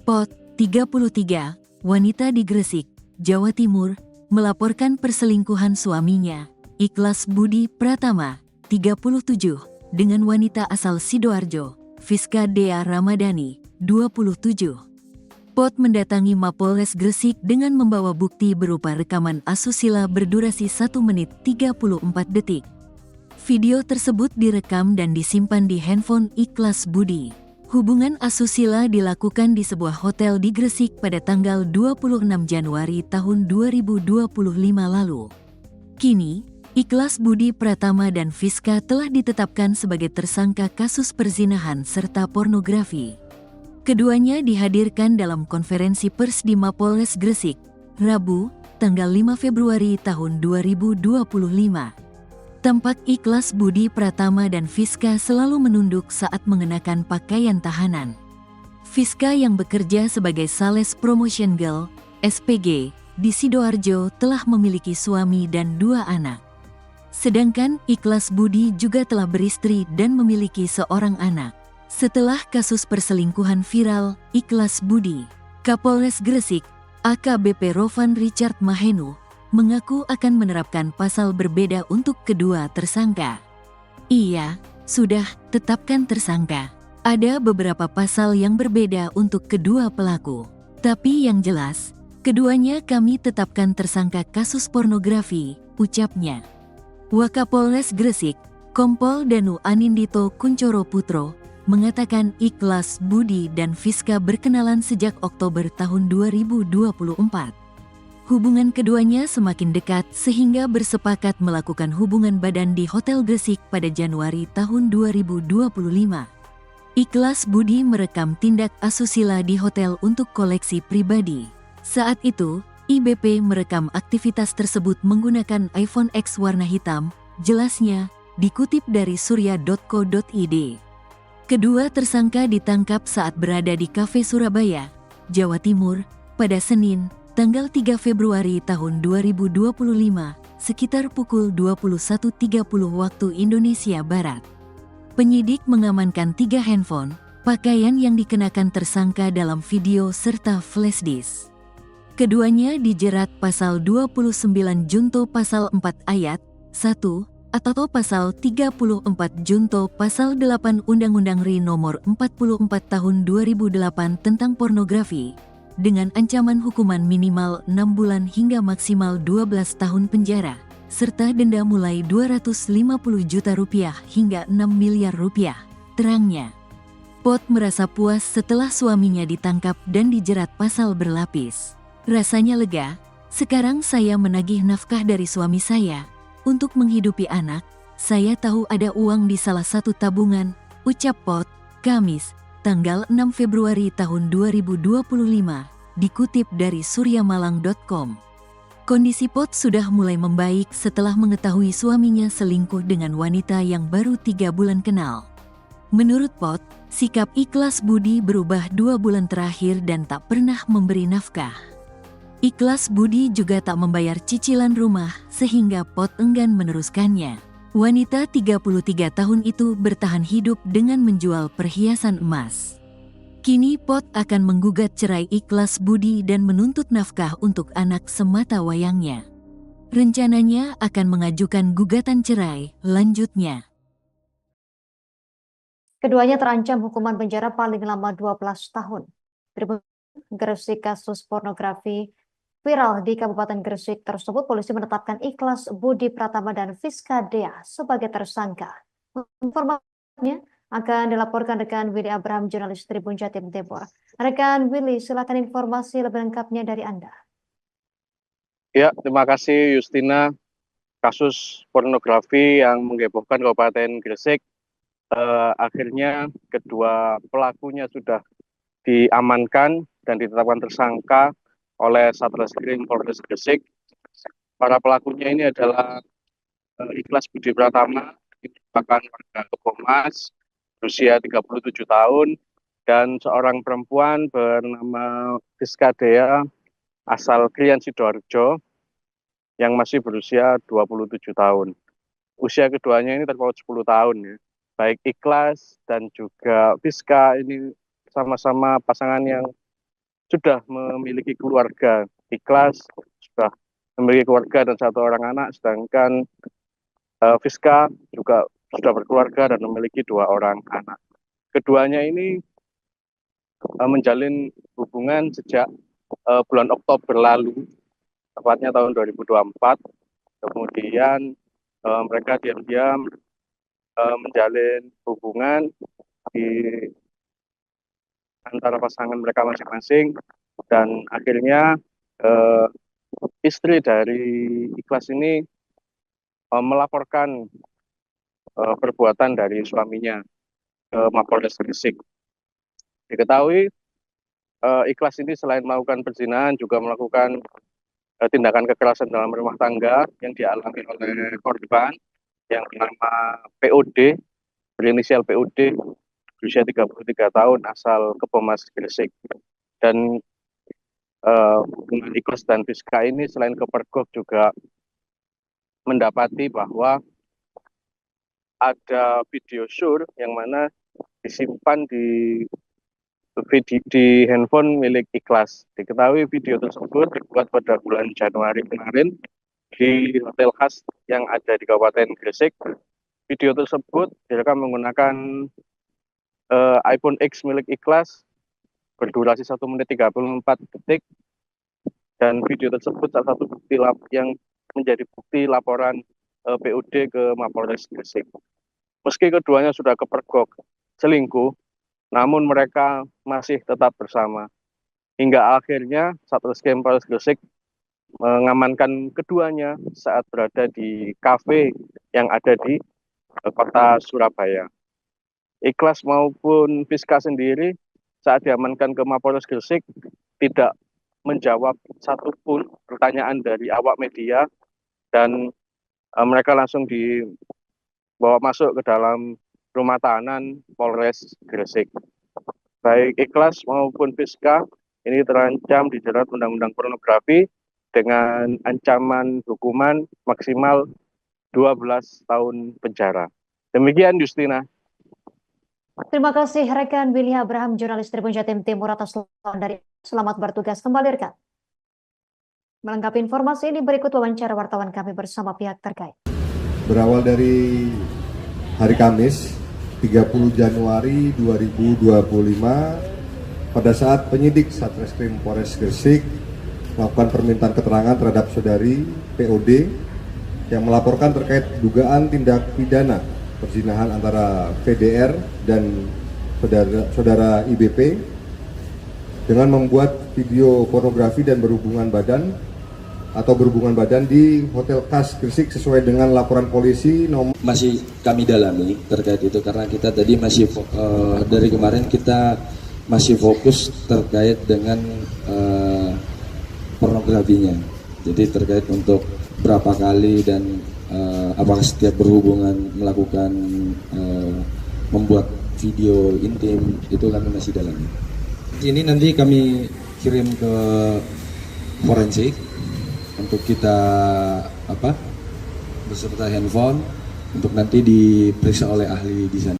Pot 33, wanita di Gresik, Jawa Timur, melaporkan perselingkuhan suaminya, Ikhlas Budi Pratama, 37, dengan wanita asal Sidoarjo, Fiska Dea Ramadhani, 27. Pot mendatangi Mapolres Gresik dengan membawa bukti berupa rekaman asusila berdurasi 1 menit 34 detik. Video tersebut direkam dan disimpan di handphone Ikhlas Budi. Hubungan asusila dilakukan di sebuah hotel di Gresik pada tanggal 26 Januari tahun 2025 lalu. Kini, Ikhlas Budi Pratama dan Fiska telah ditetapkan sebagai tersangka kasus perzinahan serta pornografi. Keduanya dihadirkan dalam konferensi pers di Mapolres Gresik, Rabu, tanggal 5 Februari tahun 2025. Tampak Ikhlas Budi Pratama dan Fiska selalu menunduk saat mengenakan pakaian tahanan. Fiska yang bekerja sebagai Sales Promotion Girl, SPG, di Sidoarjo telah memiliki suami dan 2 anak. Sedangkan Ikhlas Budi juga telah beristri dan memiliki seorang anak. Setelah kasus perselingkuhan viral, Ikhlas Budi, Kapolres Gresik, AKBP Rovan Richard Mahenu, mengaku akan menerapkan pasal berbeda untuk kedua tersangka. Ia sudah tetapkan tersangka. Ada beberapa pasal yang berbeda untuk kedua pelaku. Tapi yang jelas, keduanya kami tetapkan tersangka kasus pornografi, ucapnya. Wakapolres Gresik, Kompol Danu Anindito Kuncoro Putro, mengatakan Ikhlas Budi dan Fiska berkenalan sejak Oktober tahun 2024. Hubungan keduanya semakin dekat sehingga bersepakat melakukan hubungan badan di Hotel Gresik pada Januari tahun 2025. Ikhlas Budi merekam tindak asusila di hotel untuk koleksi pribadi. Saat itu, IBP merekam aktivitas tersebut menggunakan iPhone X warna hitam, jelasnya, dikutip dari surya.co.id. Kedua tersangka ditangkap saat berada di Kafe Surabaya, Jawa Timur, pada Senin, tanggal 3 Februari tahun 2025, sekitar pukul 21.30 waktu Indonesia Barat. Penyidik mengamankan 3 handphone, pakaian yang dikenakan tersangka dalam video serta flash disk. Keduanya dijerat pasal 29 Junto pasal 4 ayat 1 atau pasal 34 Junto pasal 8 Undang-Undang RI nomor 44 tahun 2008 tentang pornografi, dengan ancaman hukuman minimal 6 bulan hingga maksimal 12 tahun penjara, serta denda mulai Rp250 juta hingga Rp6 miliar, terangnya. Pot merasa puas setelah suaminya ditangkap dan dijerat pasal berlapis. Rasanya lega, sekarang saya menagih nafkah dari suami saya. Untuk menghidupi anak, saya tahu ada uang di salah satu tabungan, ucap Pot, Kamis, tanggal 6 Februari tahun 2025, dikutip dari suryamalang.com. Kondisi Pot sudah mulai membaik setelah mengetahui suaminya selingkuh dengan wanita yang baru 3 bulan kenal. Menurut Pot, sikap Ikhlas Budi berubah 2 bulan terakhir dan tak pernah memberi nafkah. Ikhlas Budi juga tak membayar cicilan rumah sehingga Pot enggan meneruskannya. Wanita 33 tahun itu bertahan hidup dengan menjual perhiasan emas. Kini Pot akan menggugat cerai Ikhlas Budi dan menuntut nafkah untuk anak semata wayangnya. Rencananya akan mengajukan gugatan cerai, lanjutnya. Keduanya terancam hukuman penjara paling lama 12 tahun. Tribun Gresik kasus pornografi viral di Kabupaten Gresik tersebut, polisi menetapkan Ikhlas Budi Pratama dan Fiska Dea sebagai tersangka. Informasinya akan dilaporkan rekan Willy Abraham, jurnalis Tribun Jatim Timur. Rekan Willy, silakan informasi lebih lengkapnya dari Anda. Ya, terima kasih Justina. Kasus pornografi yang menghebohkan Kabupaten Gresik, akhirnya kedua pelakunya sudah diamankan dan ditetapkan tersangka oleh Satreskrim Polres Gresik. Para pelakunya ini adalah Ikhlas Budi Pratama, yang merupakan warga Kepomas, berusia 37 tahun, dan seorang perempuan bernama Fiska Dea, asal Krian Sidoarjo, yang masih berusia 27 tahun. Usia keduanya ini terpaut 10 tahun ya. Baik Ikhlas dan juga Fiska ini sama-sama pasangan yang sudah memiliki keluarga, ikhlas sudah memiliki keluarga dan 1 orang anak, sedangkan Fiska juga sudah berkeluarga dan memiliki 2 orang anak. Keduanya ini menjalin hubungan sejak bulan Oktober lalu, tepatnya tahun 2024. Kemudian mereka diam-diam menjalin hubungan di antara pasangan mereka masing-masing, dan akhirnya istri dari Ikhlas ini melaporkan perbuatan dari suaminya ke Mapolres Gresik. Diketahui Ikhlas ini selain melakukan perzinahan juga melakukan tindakan kekerasan dalam rumah tangga yang dialami oleh korban yang bernama POD, berinisial POD, berusia 33 tahun, asal Kepomas Gresik. Dan hubungan Ikhlas dan Fiska ini selain kepergok juga mendapati bahwa ada video syur yang mana disimpan di handphone milik Ikhlas. Diketahui video tersebut dibuat pada bulan Januari kemarin di hotel khas yang ada di Kabupaten Gresik. Video tersebut direkam menggunakan iPhone X milik Ikhlas berdurasi 1 menit 34 detik, dan video tersebut salah satu bukti yang menjadi bukti laporan POD ke Mapolres Gresik. Meski keduanya sudah kepergok selingkuh, namun mereka masih tetap bersama. Hingga akhirnya Satreskrim Polres Gresik mengamankan keduanya saat berada di kafe yang ada di kota Surabaya. Ikhlas maupun Fiska sendiri saat diamankan ke Mapolres Gresik tidak menjawab satupun pertanyaan dari awak media, dan mereka langsung dibawa masuk ke dalam rumah tahanan Polres Gresik. Baik Ikhlas maupun Fiska ini terancam dijerat Undang-Undang Pornografi dengan ancaman hukuman maksimal 12 tahun penjara. Demikian Justina. Terima kasih rekan Willy Abraham, jurnalis Tribun Jatim Timur atas laporan dari. Selamat bertugas kembali rekan. Melengkapi informasi ini berikut wawancara wartawan kami bersama pihak terkait. Berawal dari hari Kamis 30 Januari 2025 pada saat penyidik Satreskrim Polres Gresik melakukan permintaan keterangan terhadap saudari POD yang melaporkan terkait dugaan tindak pidana perzinahan antara VDR dan saudara IBP dengan membuat video pornografi dan berhubungan badan di Hotel Khas Gresik sesuai dengan laporan polisi nomor. Masih kami dalami terkait itu karena kita tadi masih dari kemarin kita masih fokus terkait dengan pornografinya. Jadi terkait untuk berapa kali dan apakah setiap berhubungan melakukan membuat video intim, itu kami masih dalami. Ini nanti kami kirim ke forensik untuk kita beserta handphone untuk nanti diperiksa oleh ahli di sana.